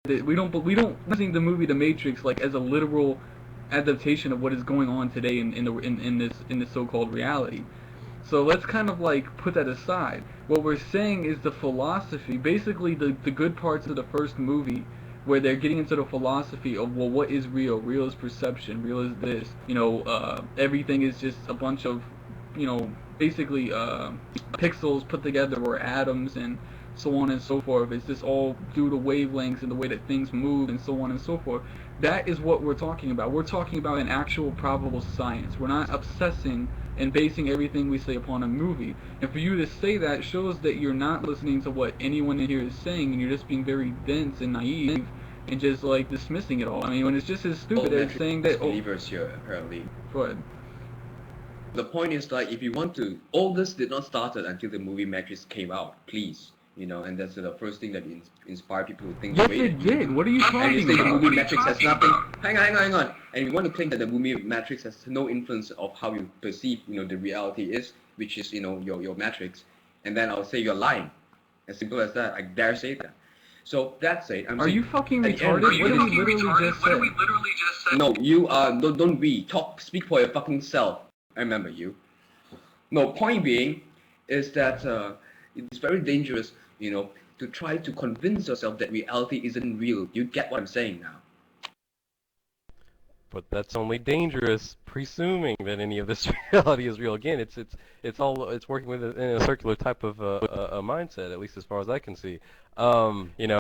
we don't using the movie The Matrix like as a literal adaptation of what is going on today in this so-called reality. So let's kind of like put that aside. What we're saying is the philosophy, basically the good parts of the first movie, where they're getting into the philosophy of, well, what is real? Real is perception. Real is this. Everything is just a bunch of, basically pixels put together, or atoms, and so on and so forth. It's just all due to wavelengths and the way that things move and so on and so forth. That is what we're talking about. We're talking about an actual probable science. We're not obsessing and basing everything we say upon a movie. And for you to say that shows that you're not listening to what anyone in here is saying, and you're just being very dense and naive and just like dismissing it all. I mean, when it's just as stupid as saying that. Believers here, apparently. Go ahead. The point is, like, if you want to, all this did not start until the movie Matrix came out, please. And that's the first thing that inspired people to think. Yes, it did. What are you talking about? The movie Matrix has nothing. Hang on. And you want to claim that the movie Matrix has no influence of how you perceive, the reality is, which is, your Matrix. And then I'll say you're lying. As simple as that. I dare say that. So that's it. Are you fucking retarded? What did we literally just say? No, you don't we speak for your fucking self. I remember you. No, point being is that it's very dangerous, to try to convince yourself that reality isn't real. You get what I'm saying now? But that's only dangerous, presuming that any of this reality is real. Again, it's working in a circular type of a mindset, at least as far as I can see. I do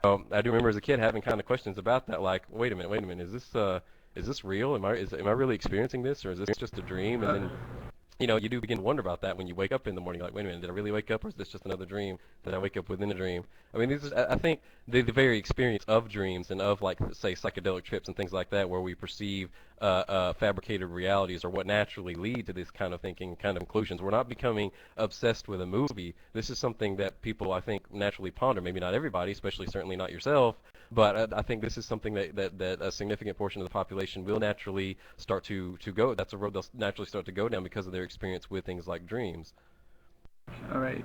remember as a kid having kind of questions about that, like, wait a minute, is this real? Am I really experiencing this, or is this just a dream? And then you do begin to wonder about that when you wake up in the morning. Like, wait a minute, did I really wake up, or is this just another dream? Did I wake up within a dream? I mean, I think the very experience of dreams and of, like, say, psychedelic trips and things like that, where we perceive fabricated realities, are what naturally lead to this kind of thinking, kind of conclusions. We're not becoming obsessed with a movie. This is something that people, I think, naturally ponder. Maybe not everybody, especially certainly not yourself. But I think this is something that a significant portion of the population will naturally start to go. That's a road they'll naturally start to go down because of their experience with things like dreams. All right.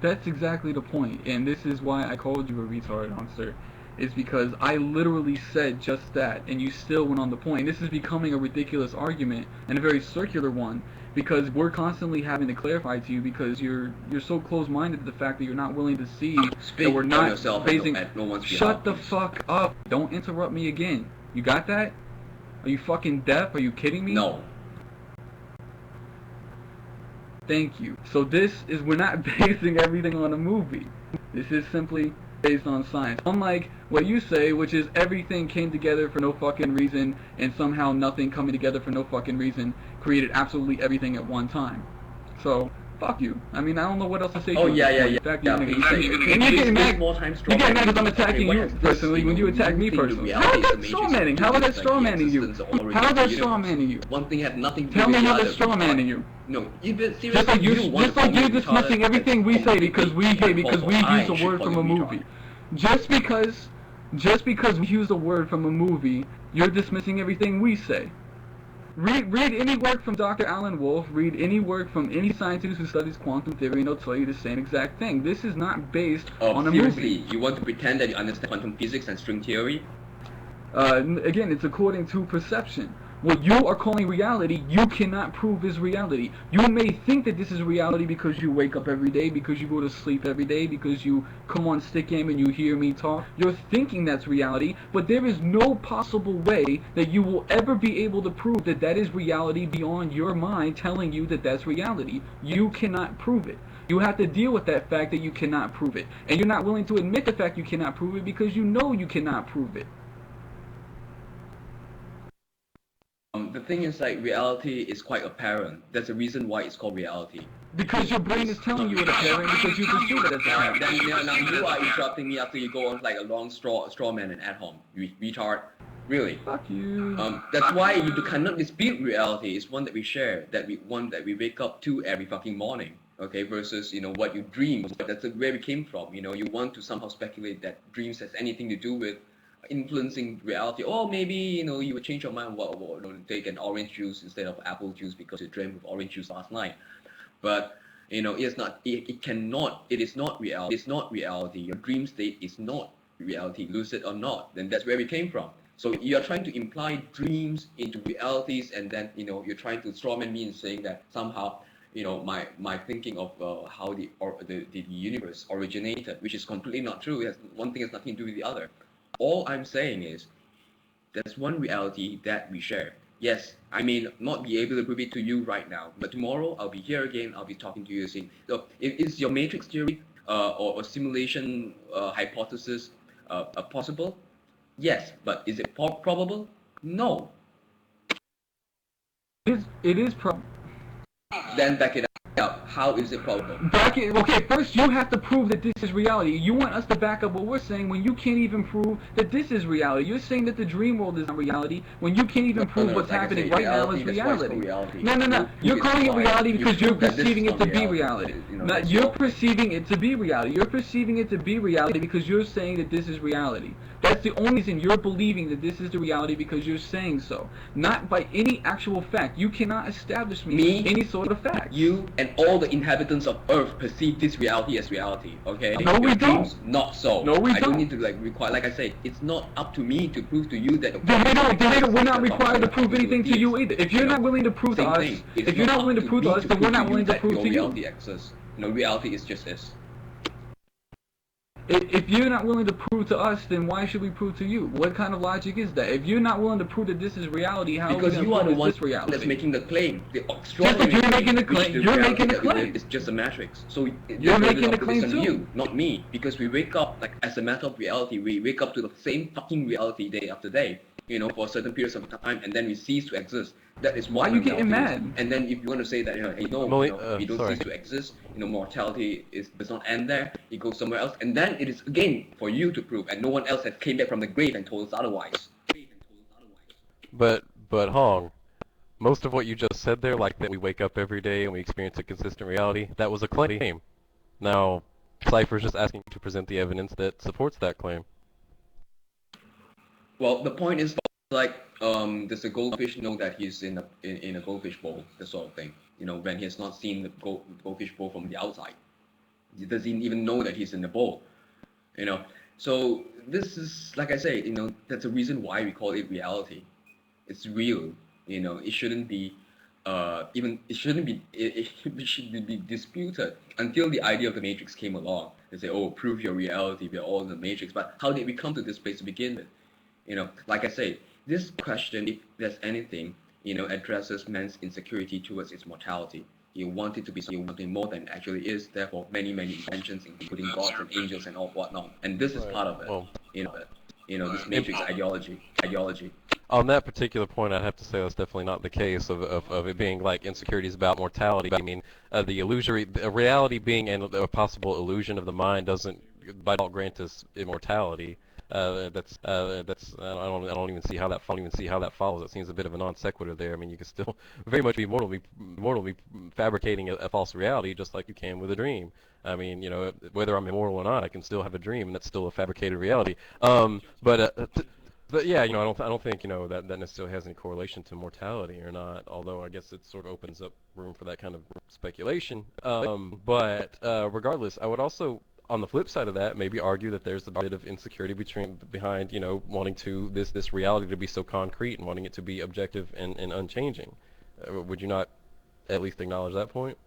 That's exactly the point, and this is why I called you a retard, Hongster. Is because I literally said just that, and you still went on the point. This is becoming a ridiculous argument and a very circular one, because we're constantly having to clarify to you, because you're so close-minded to the fact that you're not willing to see that we're not basing. Shut the fuck up! Don't interrupt me again. You got that? Are you fucking deaf? Are you kidding me? No. Thank you. So we're not basing everything on a movie. This is simply based on science. Unlike what you say, which is everything came together for no fucking reason, and somehow nothing coming together for no fucking reason created absolutely everything at one time. So, fuck you. I mean, I don't know what else to say. Oh, yeah. In fact, you're getting mad because I'm attacking you personally when you attack me personally. How is that strawmanning? How is that strawmanning you? How is that strawmanning you? One thing had nothing to do with the other. Tell me how that's strawmanning you. No, seriously, just like you dismissing everything we say because we use a word from a movie. Just because we use a word from a movie, you're dismissing everything we say. Read any work from Dr. Alan Wolf, read any work from any scientist who studies quantum theory, and they'll tell you the same exact thing. This is not based on a movie. Seriously, you want to pretend that you understand quantum physics and string theory? Again, it's according to perception. What you are calling reality, you cannot prove is reality. You may think that this is reality because you wake up every day, because you go to sleep every day, because you come on Stickam and you hear me talk. You're thinking that's reality, but there is no possible way that you will ever be able to prove that that is reality beyond your mind telling you that that's reality. You cannot prove it. You have to deal with that fact that you cannot prove it. And you're not willing to admit the fact you cannot prove it because you know you cannot prove it. The thing is, like, reality is quite apparent. That's the reason why it's called reality. Because your brain is telling you it's apparent because you perceive it as apparent. Now you are interrupting me after you go on like a long straw man and at home. You retard. Really. Fuck you. That's why you cannot dispute reality. It's one that we share, that we wake up to every fucking morning. Okay, versus what you dream. That's where we came from. You want to somehow speculate that dreams has anything to do with influencing reality, or maybe you would change your mind, take an orange juice instead of apple juice because you drank with orange juice last night. But it's not. It is not reality. It's not reality. Your dream state is not reality, lucid or not. Then that's where we came from. So you're trying to imply dreams into realities, and then you're trying to strawman me in saying that somehow my thinking of how the universe originated, which is completely not true. One thing has nothing to do with the other. All I'm saying is there's one reality that we share. Yes, I may not be able to prove it to you right now, but tomorrow I'll be here again. I'll be talking to you saying, so is your matrix theory or simulation hypothesis possible? Yes, but is it probable? No. It is probable. Then back it up. How is it probable? Okay, first you have to prove that this is reality. You want us to back up what we're saying when you can't even prove that this is reality. You're saying that the dream world is not reality when you can't even prove what's happening right now is reality. No. You're calling it reality because you're perceiving it to be reality. You're perceiving it to be reality. You're perceiving it to be reality because you're saying that this is reality. That's the only reason you're believing that this is the reality, because you're saying so. Not by any actual fact. You cannot establish me any sort of fact. You and all the inhabitants of Earth perceive this reality as reality, okay? No, we dreams, don't. not so. No, we I don't don't. need to require, like I said, it's not up to me to prove to you that We're not required to prove anything to you either. If you're not willing to prove to us, then we're not willing to prove to you. Reality exists. Reality is just this. If you're not willing to prove to us, then why should we prove to you? What kind of logic is that? If you're not willing to prove that this is reality, how because are we you are the one this reality? that's making the claim. You're making the claim. You're making the claim. It's just a matrix. So you're making the claim too. You, not me, because we wake up as a matter of reality. We wake up to the same fucking reality day after day. For certain periods of time, and then we cease to exist. That is why are you getting mad? And then if you want to say that, hey, no, you don't cease to exist. Mortality does not end there. It goes somewhere else, and then it is again for you to prove, and no one else has came back from the grave and told us otherwise. But Hong, most of what you just said there, like that we wake up every day and we experience a consistent reality, that was a claim. Now, Cipher's just asking you to present the evidence that supports that claim. Well, the point is, does a goldfish know that he's in a goldfish bowl, that sort of thing? When he has not seen the goldfish bowl from the outside, he doesn't even know that he's in the bowl. So this is, like I say, that's the reason why we call it reality. It's real. It shouldn't be it should be disputed until the idea of the matrix came along. They say, oh, prove your reality, we're all in the matrix. But how did we come to this place to begin with? Like I say, this question, if there's anything, addresses man's insecurity towards its mortality. You want it to be something more than it actually is. Therefore, many inventions, including gods and angels and all whatnot. And this is part of it. Well, this matrix ideology. On that particular point, I'd have to say that's definitely not the case of it being like insecurities about mortality. I mean, the reality being a possible illusion of the mind doesn't by default grant us immortality. I don't even see how that follows. It seems a bit of a non sequitur there. I mean, you can still very much be mortally fabricating a false reality, just like you can with a dream. I mean, whether I'm immortal or not, I can still have a dream, and that's still a fabricated reality. But yeah, I don't think that necessarily has any correlation to mortality or not. Although I guess it sort of opens up room for that kind of speculation. But regardless, I would also, on the flip side of that, maybe argue that there's a bit of insecurity behind wanting this reality to be so concrete and wanting it to be objective and unchanging. Would you not at least acknowledge that point?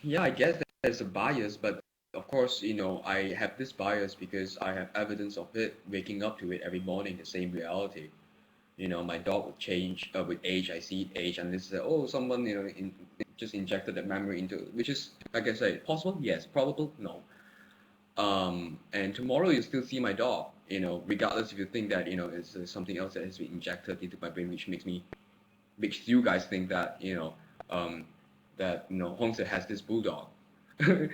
Yeah, I guess there's a bias, but of course, I have this bias because I have evidence of it, waking up to it every morning, the same reality. My dog would change with age. I see it age, and this is someone just injected that memory into, which is, like I say, possible, yes, probable, no. And tomorrow you still see my dog, regardless if you think that it's something else that has been injected into my brain, which makes you guys think that Hongster has this bulldog. But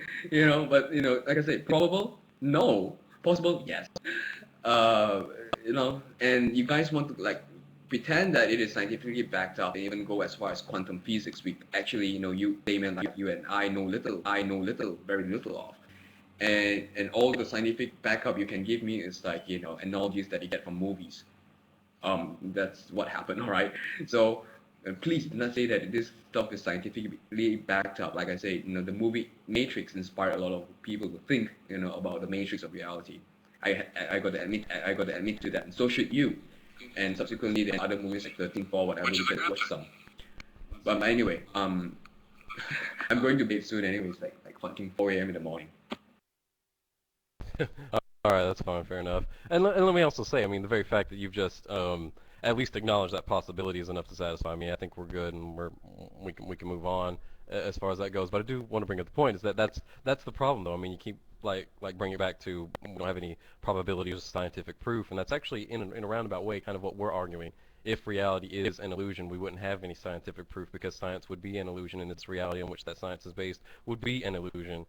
like I said, probable, no. Possible, yes. And you guys want to pretend that it is scientifically backed up and even go as far as quantum physics. We actually, you laymen like you and I know very little of. And all the scientific backup you can give me is analogies that you get from movies. That's what happened, all right? So Please do not say that this stuff is scientifically backed up. Like I say, the movie Matrix inspired a lot of people to think, about the matrix of reality. I got to admit to that, and so should you. And subsequently, there are other movies like 13 Forward. I really said watch some. But anyway, I'm going to bed soon. Anyways, like fucking 4 a.m. in the morning. All right, that's fine, fair enough. And let me also say, I mean, the very fact that you've just at least acknowledged that possibility is enough to satisfy me. I think we're good, and we can move on as far as that goes. But I do want to bring up the point is that that's the problem, though. I mean, you keep like bringing it back to we don't have any probability or scientific proof, and that's actually in a roundabout way kind of what we're arguing. If reality is an illusion, we wouldn't have any scientific proof because science would be an illusion, and its reality on which that science is based would be an illusion.